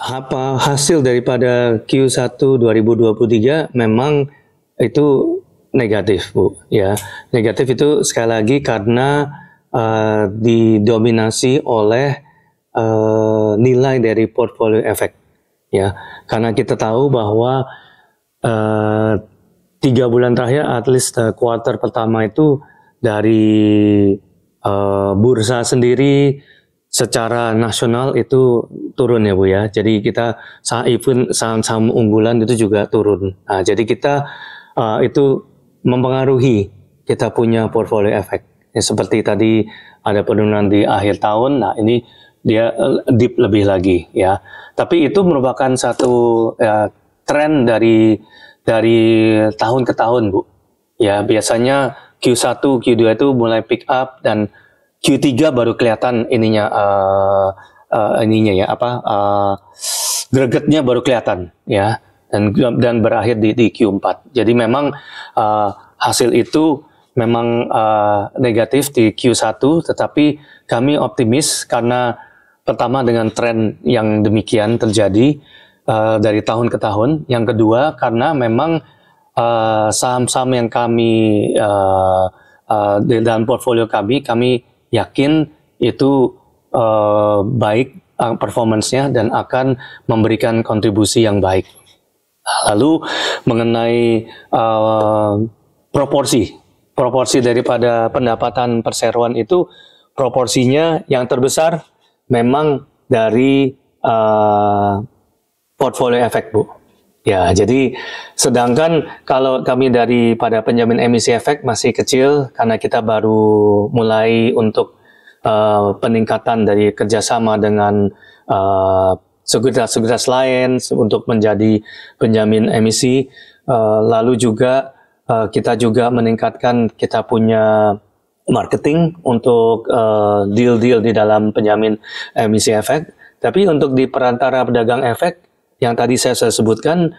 Apa hasil daripada Q1 2023 memang itu negatif, Bu. Ya, negatif itu sekali lagi karena didominasi oleh nilai dari portfolio efek. Ya, karena kita tahu bahwa 3 bulan terakhir, at least kuartal pertama itu dari bursa sendiri secara nasional itu turun ya Bu ya. Jadi kita even saham-saham unggulan itu juga turun. Nah, jadi kita itu mempengaruhi kita punya portfolio efek. Ya, seperti tadi ada penurunan di akhir tahun. Nah, ini dia dip lebih lagi ya. Tapi itu merupakan satu tren dari tahun ke tahun Bu. Ya, biasanya Q1, Q2 itu mulai pick up dan Q3 baru kelihatan ininya gregetnya baru kelihatan ya, dan berakhir di Q4. Jadi memang hasil itu memang negatif di Q1, tetapi kami optimis karena pertama dengan tren yang demikian terjadi dari tahun ke tahun. Yang kedua karena memang saham-saham yang kami dalam portfolio kami yakin itu baik performance-nya dan akan memberikan kontribusi yang baik. Lalu mengenai proporsi daripada pendapatan perseroan itu, proporsinya yang terbesar memang dari portfolio efek Bu. Ya, jadi sedangkan kalau kami daripada penjamin emisi efek masih kecil karena kita baru mulai untuk peningkatan dari kerjasama dengan sekuritas lain untuk menjadi penjamin emisi. Lalu juga kita juga meningkatkan kita punya marketing untuk deal-deal di dalam penjamin emisi efek. Tapi untuk di perantara pedagang efek yang tadi saya sebutkan,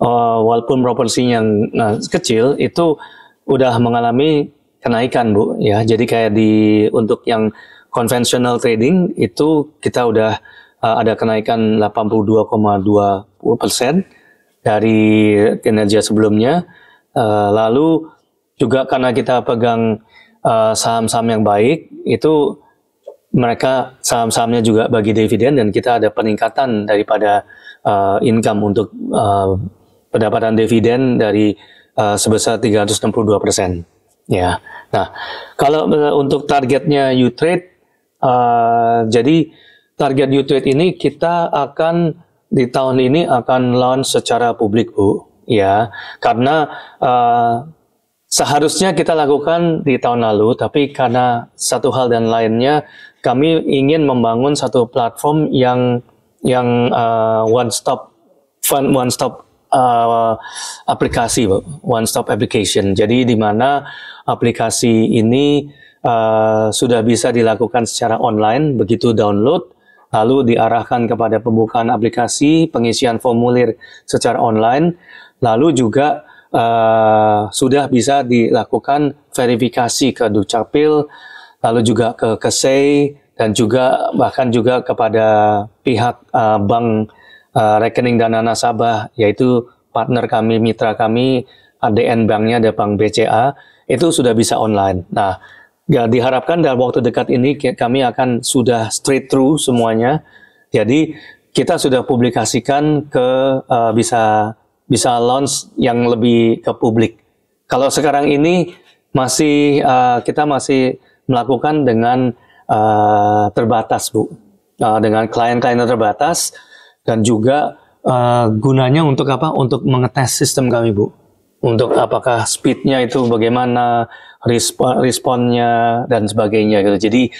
walaupun proporsinya yang kecil, itu udah mengalami kenaikan Bu ya. Jadi kayak untuk yang conventional trading itu kita udah ada kenaikan 82,2% dari kinerja sebelumnya. Lalu juga karena kita pegang saham-saham yang baik, itu mereka saham-sahamnya juga bagi dividen dan kita ada peningkatan daripada income untuk pendapatan dividen dari sebesar 362%. Ya. Nah, kalau untuk targetnya U-Trade, jadi target U-Trade ini kita akan di tahun ini akan launch secara publik Bu. Ya, karena seharusnya kita lakukan di tahun lalu, tapi karena satu hal dan lainnya, kami ingin membangun satu platform yang one stop aplikasi, one stop application. Jadi di mana aplikasi ini sudah bisa dilakukan secara online, begitu download, lalu diarahkan kepada pembukaan aplikasi, pengisian formulir secara online, lalu juga sudah bisa dilakukan verifikasi ke Dukcapil, lalu juga ke KSEI, dan juga bahkan juga kepada pihak bank rekening dana nasabah, yaitu partner kami, mitra kami, ADN banknya ada Bank BCA, itu sudah bisa online. Nah, ya, diharapkan dalam waktu dekat ini kami akan sudah straight through semuanya. Jadi kita sudah publikasikan ke bisa launch yang lebih ke publik. Kalau sekarang ini kita masih melakukan dengan terbatas Bu, dengan klien-klien terbatas, dan juga gunanya untuk apa? Untuk mengetes sistem kami Bu, untuk apakah speednya itu bagaimana, responnya dan sebagainya gitu. Jadi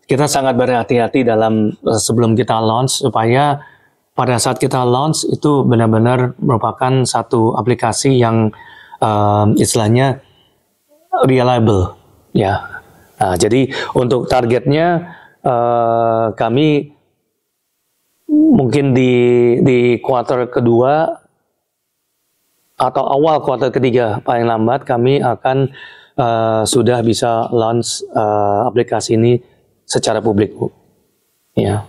kita sangat berhati-hati dalam sebelum kita launch, supaya pada saat kita launch itu benar-benar merupakan satu aplikasi yang istilahnya reliable ya. Nah, jadi untuk targetnya kami mungkin di kuartal kedua atau awal kuartal ketiga paling lambat kami akan sudah bisa launch aplikasi ini secara publik Bu. Ya.